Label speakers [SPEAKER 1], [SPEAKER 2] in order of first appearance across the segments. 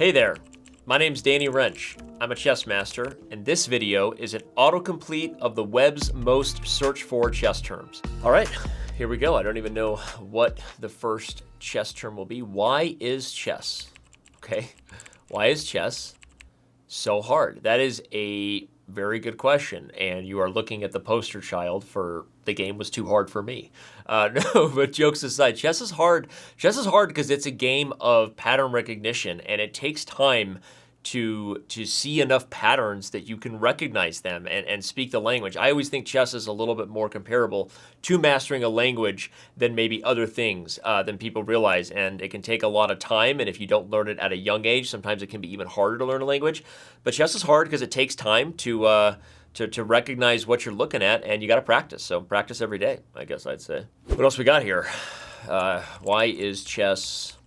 [SPEAKER 1] Hey there, my name's Danny Wrench. I'm a chess master, and this video is an autocomplete of the web's most searched for chess terms. All right, here we go. I don't even know what the first chess term will be. Why is chess? Okay, why is chess so hard? That is a very good question, and you are looking at the poster child for the game was too hard for me. No, but jokes aside, chess is hard. Chess is hard because it's a game of pattern recognition, and it takes time to see enough patterns that you can recognize them and speak the language. I always think chess is a little bit more comparable to mastering a language than maybe other things than people realize, and it can take a lot of time, and if you don't learn it at a young age, sometimes it can be even harder to learn a language. But chess is hard because it takes time to recognize what you're looking at, and you got to practice. So practice every day, I guess I'd say. What else we got here? Why is chess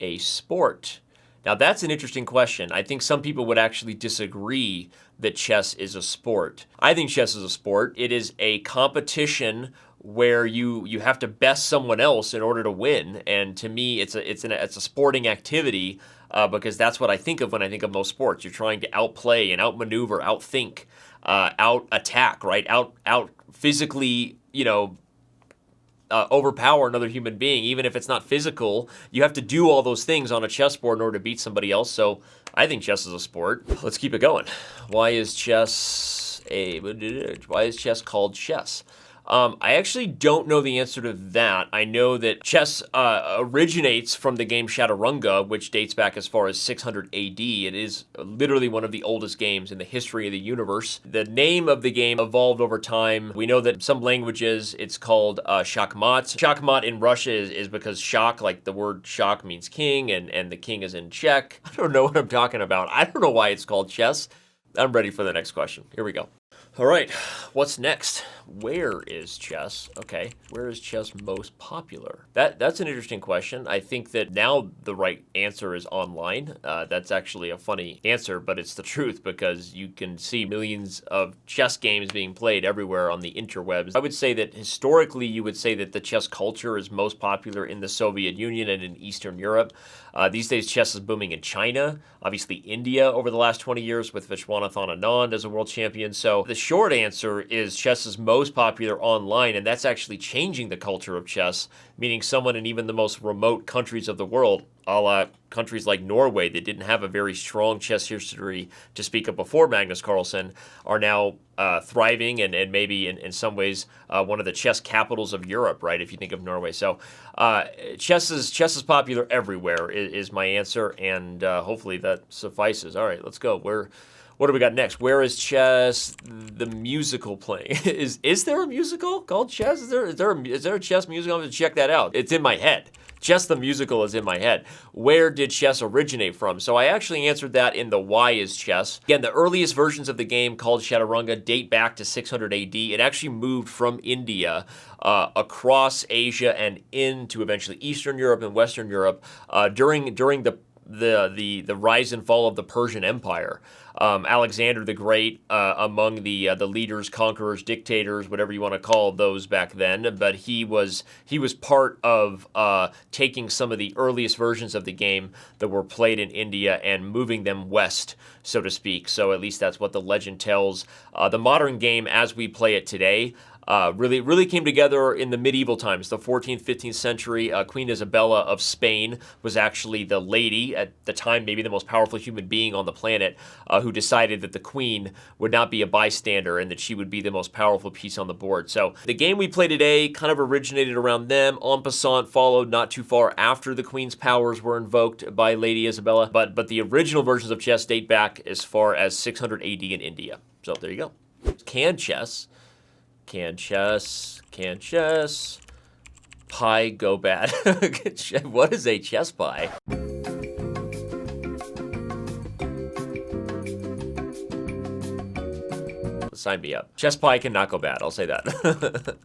[SPEAKER 1] a sport? Now, that's an interesting question. I think some people would actually disagree that chess is a sport. I think chess is a sport. It is a competition where you have to best someone else in order to win. And to me, it's a sporting activity because that's what I think of when I think of most sports. You're trying to outplay and outmaneuver, outthink, out-attack, right? Out physically, overpower another human being. Even if it's not physical, you have to do all those things on a chessboard in order to beat somebody else. So I think chess is a sport. Let's keep it going. Why is chess called chess? I actually don't know the answer to that. I know that chess originates from the game Chaturanga, which dates back as far as 600 AD. It is literally one of the oldest games in the history of the universe. The name of the game evolved over time. We know that in some languages it's called shachmat. Shachmat in Russia is because shach, like the word shach means king, and the king is in Czech. I don't know what I'm talking about. I don't know why it's called chess. I'm ready for the next question. Here we go. All right, what's next? Where is chess? Okay, where is chess most popular? That's an interesting question. I think that now the right answer is online. That's actually a funny answer, but it's the truth because you can see millions of chess games being played everywhere on the interwebs. I would say that historically you would say that the chess culture is most popular in the Soviet Union and in Eastern Europe. These days chess is booming in China, obviously India over the last 20 years with Vishwanathan Anand as a world champion. So the short answer is chess is most popular online, and that's actually changing the culture of chess, meaning someone in even the most remote countries of the world, a la countries like Norway that didn't have a very strong chess history to speak of before Magnus Carlsen, are now thriving and maybe in some ways one of the chess capitals of Europe, right, if you think of Norway. So chess is popular everywhere is my answer, and hopefully that suffices. All right, let's go. What do we got next? Where is chess the musical playing? Is there a musical called Chess? Is there a chess musical? I'm going to check that out. It's in my head. Chess the musical is in my head. Where did chess originate from? So I actually answered that in the why is chess. Again, the earliest versions of the game called Chaturanga date back to 600 AD. It actually moved from India across Asia and into eventually Eastern Europe and Western Europe during the rise and fall of the Persian Empire. Alexander the Great, among the leaders, conquerors, dictators, whatever you want to call those back then, but he was part of taking some of the earliest versions of the game that were played in India and moving them west, so to speak. So at least that's what the legend tells. The modern game, as we play it today, really came together in the medieval times, the 14th, 15th century. Queen Isabella of Spain was actually the lady, at the time maybe the most powerful human being on the planet, who decided that the queen would not be a bystander and that she would be the most powerful piece on the board. So the game we play today kind of originated around them. En passant followed not too far after the queen's powers were invoked by Lady Isabella, but the original versions of chess date back as far as 600 AD in India. So there you go. Can chess pie go bad? What is a chess pie? Sign me up. Chess pie cannot go bad, I'll say that.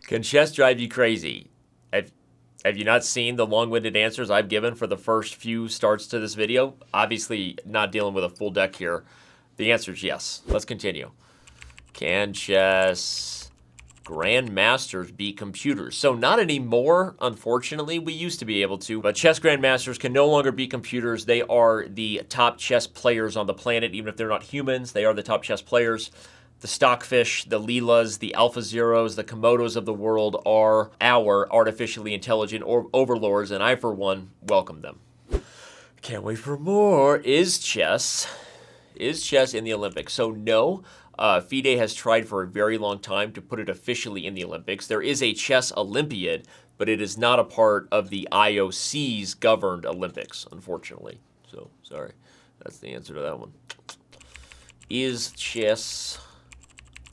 [SPEAKER 1] Can chess drive you crazy? Have you not seen the long-winded answers I've given for the first few starts to this video? Obviously not dealing with a full deck here. The answer is yes. Let's continue. Can chess grandmasters beat computers. So not anymore, unfortunately. We used to be able to, but chess grandmasters can no longer beat computers. They are the top chess players on the planet, even if they're not humans. They are the top chess players. The Stockfish, the Leelas, the Alpha Zeros, the Komodos of the world are our artificially intelligent overlords, and I, for one, welcome them. Can't wait for more. Is chess in the Olympics? So no, FIDE has tried for a very long time to put it officially in the Olympics. There is a chess Olympiad, but it is not a part of the IOC's governed Olympics, unfortunately. So, sorry. That's the answer to that one. Is chess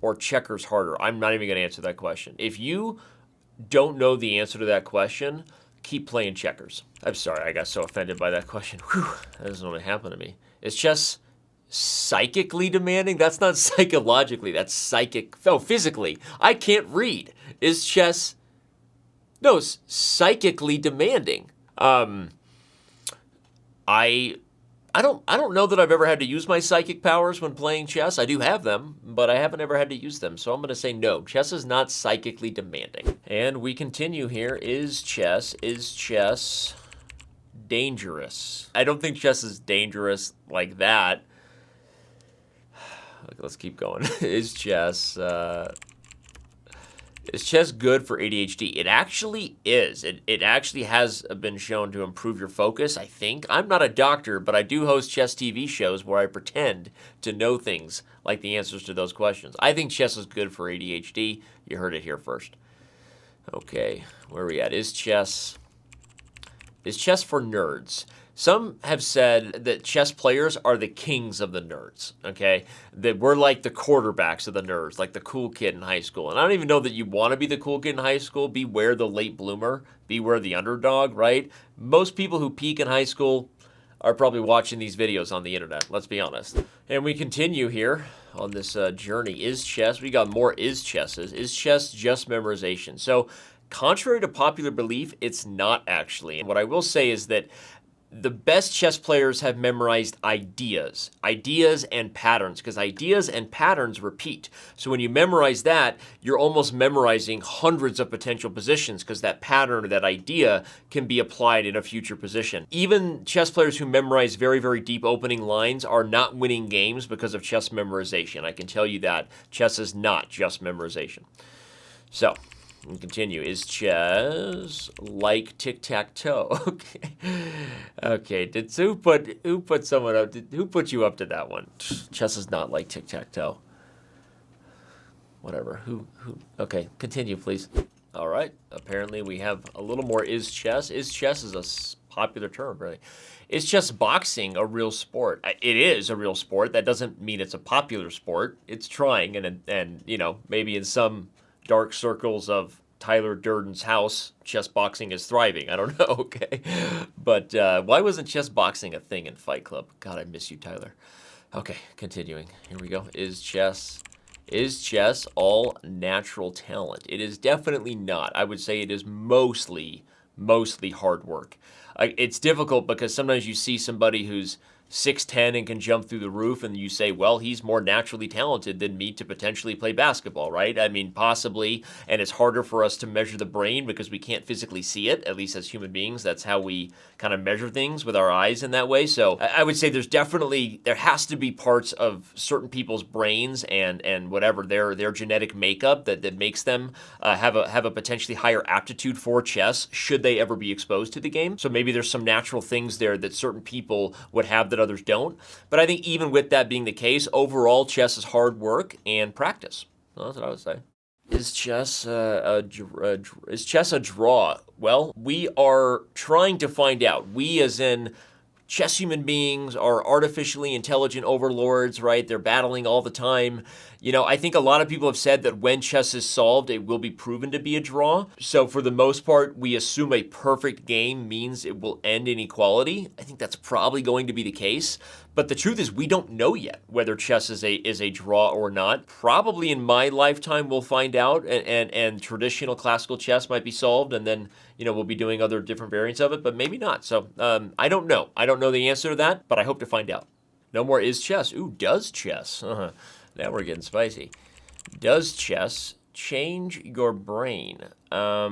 [SPEAKER 1] or checkers harder? I'm not even going to answer that question. If you don't know the answer to that question, keep playing checkers. I'm sorry, I got so offended by that question. Whew, that doesn't want to happen to me. Is chess psychically demanding? That's not psychologically, that's psychic. Oh, physically. I can't read. Is chess... No, psychically demanding. I don't know that I've ever had to use my psychic powers when playing chess. I do have them, but I haven't ever had to use them. So I'm going to say no. Chess is not psychically demanding. And we continue here. Is chess dangerous? I don't think chess is dangerous like that. Let's keep going. Is chess good for ADHD? It actually is. It actually has been shown to improve your focus, I think. I'm not a doctor, but I do host chess TV shows where I pretend to know things like the answers to those questions. I think chess is good for ADHD. You heard it here first. Okay, where are we at? Is chess for nerds? Some have said that chess players are the kings of the nerds, okay? That we're like the quarterbacks of the nerds, like the cool kid in high school. And I don't even know that you want to be the cool kid in high school. Beware the late bloomer. Beware the underdog, right? Most people who peak in high school are probably watching these videos on the internet, let's be honest. And we continue here on this journey. Is chess, we got more is chesses. Is chess just memorization? So contrary to popular belief, it's not actually. And what I will say is that the best chess players have memorized ideas and patterns, because ideas and patterns repeat. So when you memorize that, you're almost memorizing hundreds of potential positions, because that pattern or that idea can be applied in a future position. Even chess players who memorize very, very deep opening lines are not winning games because of chess memorization. I can tell you that. Chess is not just memorization. So, we continue. Is chess like tic-tac-toe? Okay. Okay. Who put you up to that one? Chess is not like tic-tac-toe. Whatever. Okay. Continue, please. All right. Apparently, we have a little more is chess. Is chess is a popular term, really. Is chess boxing a real sport? It is a real sport. That doesn't mean it's a popular sport. It's trying, and you know, maybe in some dark circles of Tyler Durden's house, chess boxing is thriving. I don't know, okay? But why wasn't chess boxing a thing in Fight Club? God, I miss you, Tyler. Okay, continuing. Here we go. Is chess all natural talent? It is definitely not. I would say it is mostly hard work. It's difficult because sometimes you see somebody who's 6'10" and can jump through the roof, and you say, well, he's more naturally talented than me to potentially play basketball, right? I mean, possibly, and it's harder for us to measure the brain because we can't physically see it, at least as human beings. That's how we kind of measure things, with our eyes in that way. So I would say there has to be parts of certain people's brains and whatever their genetic makeup that makes them have a potentially higher aptitude for chess should they ever be exposed to the game. So maybe there's some natural things there that certain people would have that others don't. But I think even with that being the case, overall chess is hard work and practice. Well, that's what I would say. Is chess a draw? Well, we are trying to find out. We, as in chess human beings, are artificially intelligent overlords, right? They're battling all the time. You know, I think a lot of people have said that when chess is solved, it will be proven to be a draw. So for the most part, we assume a perfect game means it will end in equality. I think that's probably going to be the case. But the truth is, we don't know yet whether chess is a draw or not. Probably in my lifetime, we'll find out, and traditional classical chess might be solved, and then, you know, we'll be doing other different variants of it, but maybe not. So I don't know. I don't know the answer to that, but I hope to find out. No more is chess. Ooh, does chess? Now we're getting spicy. Does chess change your brain? I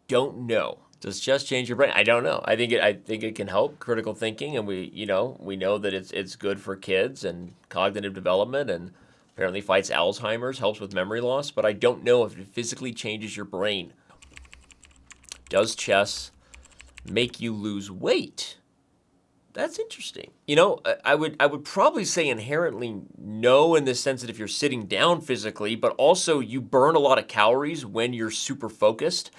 [SPEAKER 1] don't know. Does chess change your brain? I don't know. I think it can help critical thinking, and we know that it's good for kids and cognitive development, and apparently fights Alzheimer's, helps with memory loss, but I don't know if it physically changes your brain. Does chess make you lose weight? That's interesting. You know, I would probably say inherently no, in the sense that if you're sitting down physically, but also you burn a lot of calories when you're super focused.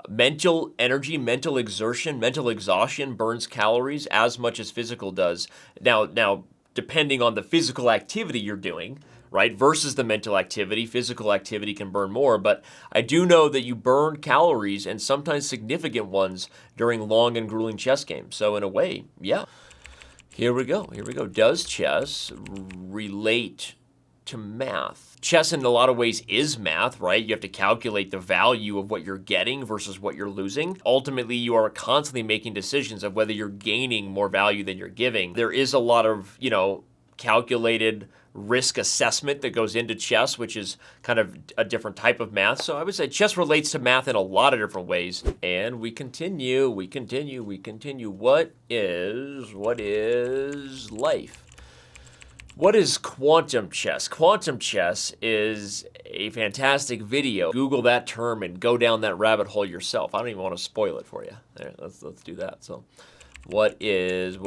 [SPEAKER 1] Mental energy, mental exertion, mental exhaustion burns calories as much as physical does. Now, depending on the physical activity you're doing, right, versus the mental activity, physical activity can burn more. But I do know that you burn calories, and sometimes significant ones, during long and grueling chess games. So in a way, yeah. Here we go. Does chess relate to math? Chess in a lot of ways is math, right? You have to calculate the value of what you're getting versus what you're losing. Ultimately, you are constantly making decisions of whether you're gaining more value than you're giving. There is a lot of, calculated risk assessment that goes into chess, which is kind of a different type of math. So I would say chess relates to math in a lot of different ways. And we continue. What is life? What is quantum chess? Quantum chess is a fantastic video. Google that term and go down that rabbit hole yourself. I don't even want to spoil it for you. There, let's do that. So, what is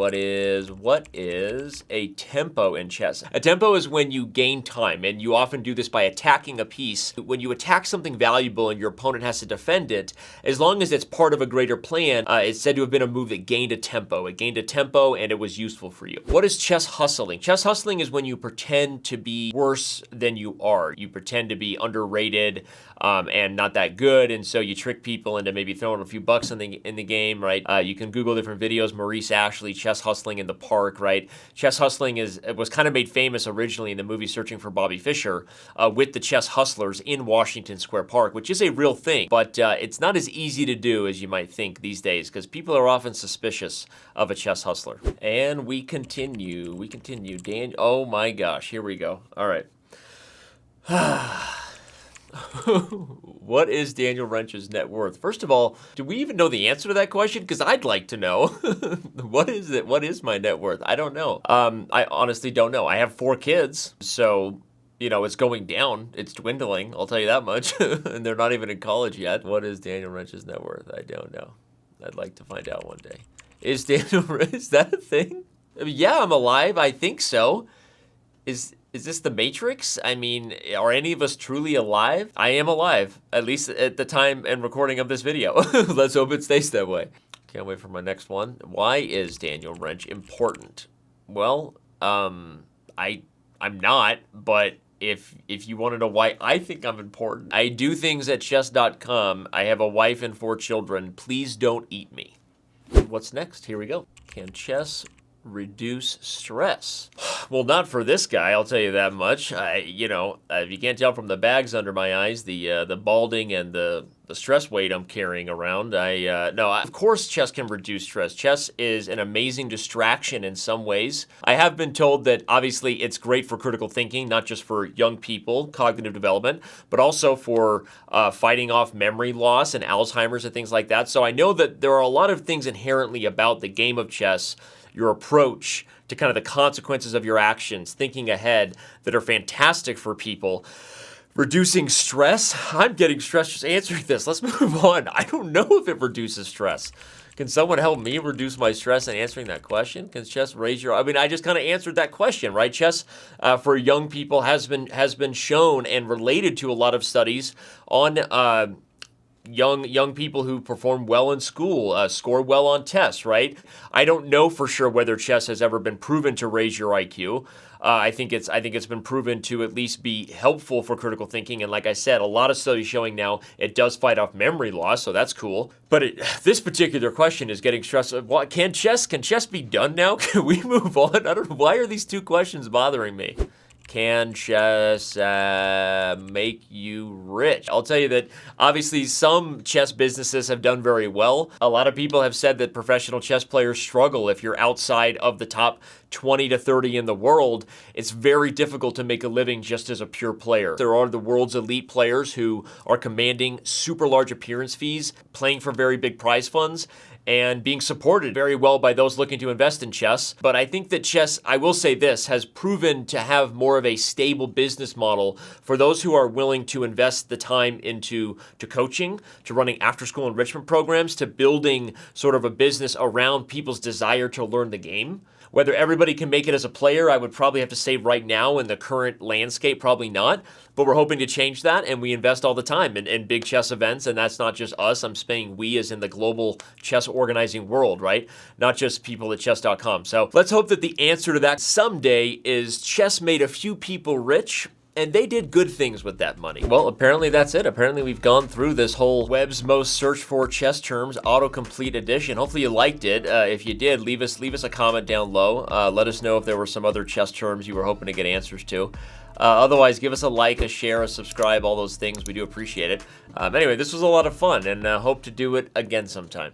[SPEAKER 1] a tempo in chess? A tempo is when you gain time, and you often do this by attacking a piece. When you attack something valuable and your opponent has to defend it, as long as it's part of a greater plan, it's said to have been a move that gained a tempo. It gained a tempo and it was useful for you. What is chess hustling? Chess hustling is when you pretend to be worse than you are. You pretend to be underrated and not that good, and so you trick people into maybe throwing a few bucks in the game, right? You can Google different videos. Maurice Ashley, chess hustling in the park, right? Chess hustling was kind of made famous originally in the movie Searching for Bobby Fischer with the chess hustlers in Washington Square Park, which is a real thing, but it's not as easy to do as you might think these days, because people are often suspicious of a chess hustler. And we continue. Dan, oh my gosh, here we go. All right. What is Daniel Wrench's net worth? First of all, do we even know the answer to that question? Because I'd like to know. What is it? What is my net worth? I don't know. I honestly don't know. I have 4 kids, so it's going down. It's dwindling. I'll tell you that much. And they're not even in college yet. What is Daniel Wrench's net worth? I don't know. I'd like to find out one day. Is that a thing? I mean, yeah, I'm alive. I think so. Is this the Matrix? I mean, are any of us truly alive? I am alive, at least at the time and recording of this video. Let's hope it stays that way. Can't wait for my next one. Why is Daniel Wrench important? Well, I'm not, but if you want to know why I think I'm important, I do things at Chess.com. I have a wife and 4 children. Please don't eat me. What's next? Here we go. Can chess reduce stress? Well, not for this guy, I'll tell you that much. If you can't tell from the bags under my eyes, the balding and the stress weight I'm carrying around, no, of course chess can reduce stress. Chess is an amazing distraction in some ways. I have been told that obviously it's great for critical thinking, not just for young people, cognitive development, but also for fighting off memory loss and Alzheimer's and things like that. So I know that there are a lot of things inherently about the game of chess, your approach to kind of the consequences of your actions, thinking ahead, that are fantastic for people. Reducing stress? I'm getting stressed just answering this. Let's move on. I don't know if it reduces stress. Can someone help me reduce my stress in answering that question? Can chess raise your... I mean, I just kind of answered that question, right? Chess for young people has been shown and related to a lot of studies on young people who perform well in school, score well on tests, right? I don't know for sure whether chess has ever been proven to raise your IQ. I think it's been proven to at least be helpful for critical thinking. And like I said, a lot of studies showing now it does fight off memory loss, so that's cool. But this particular question is getting stressed. Can chess be done now? Can we move on? I don't know. Why are these 2 questions bothering me? Can chess make you rich? I'll tell you that obviously some chess businesses have done very well. A lot of people have said that professional chess players struggle if you're outside of the top 20 to 30 in the world. It's very difficult to make a living just as a pure player. There are the world's elite players who are commanding super large appearance fees, playing for very big prize funds, and being supported very well by those looking to invest in chess. But I think that chess, I will say this, has proven to have more of a stable business model for those who are willing to invest the time into coaching, to running after-school enrichment programs, to building sort of a business around people's desire to learn the game. Whether everybody can make it as a player, I would probably have to say right now in the current landscape, probably not. But we're hoping to change that, and we invest all the time in big chess events, and that's not just us. I'm saying we as in the global chess organizing world, right? Not just people at Chess.com. So let's hope that the answer to that someday is chess made a few people rich, and they did good things with that money. Well, apparently that's it. Apparently we've gone through this whole web's most searched for chess terms autocomplete edition. Hopefully you liked it. If you did, leave us a comment down low. Let us know if there were some other chess terms you were hoping to get answers to. Otherwise, give us a like, a share, a subscribe, all those things. We do appreciate it. Anyway, this was a lot of fun, and hope to do it again sometime.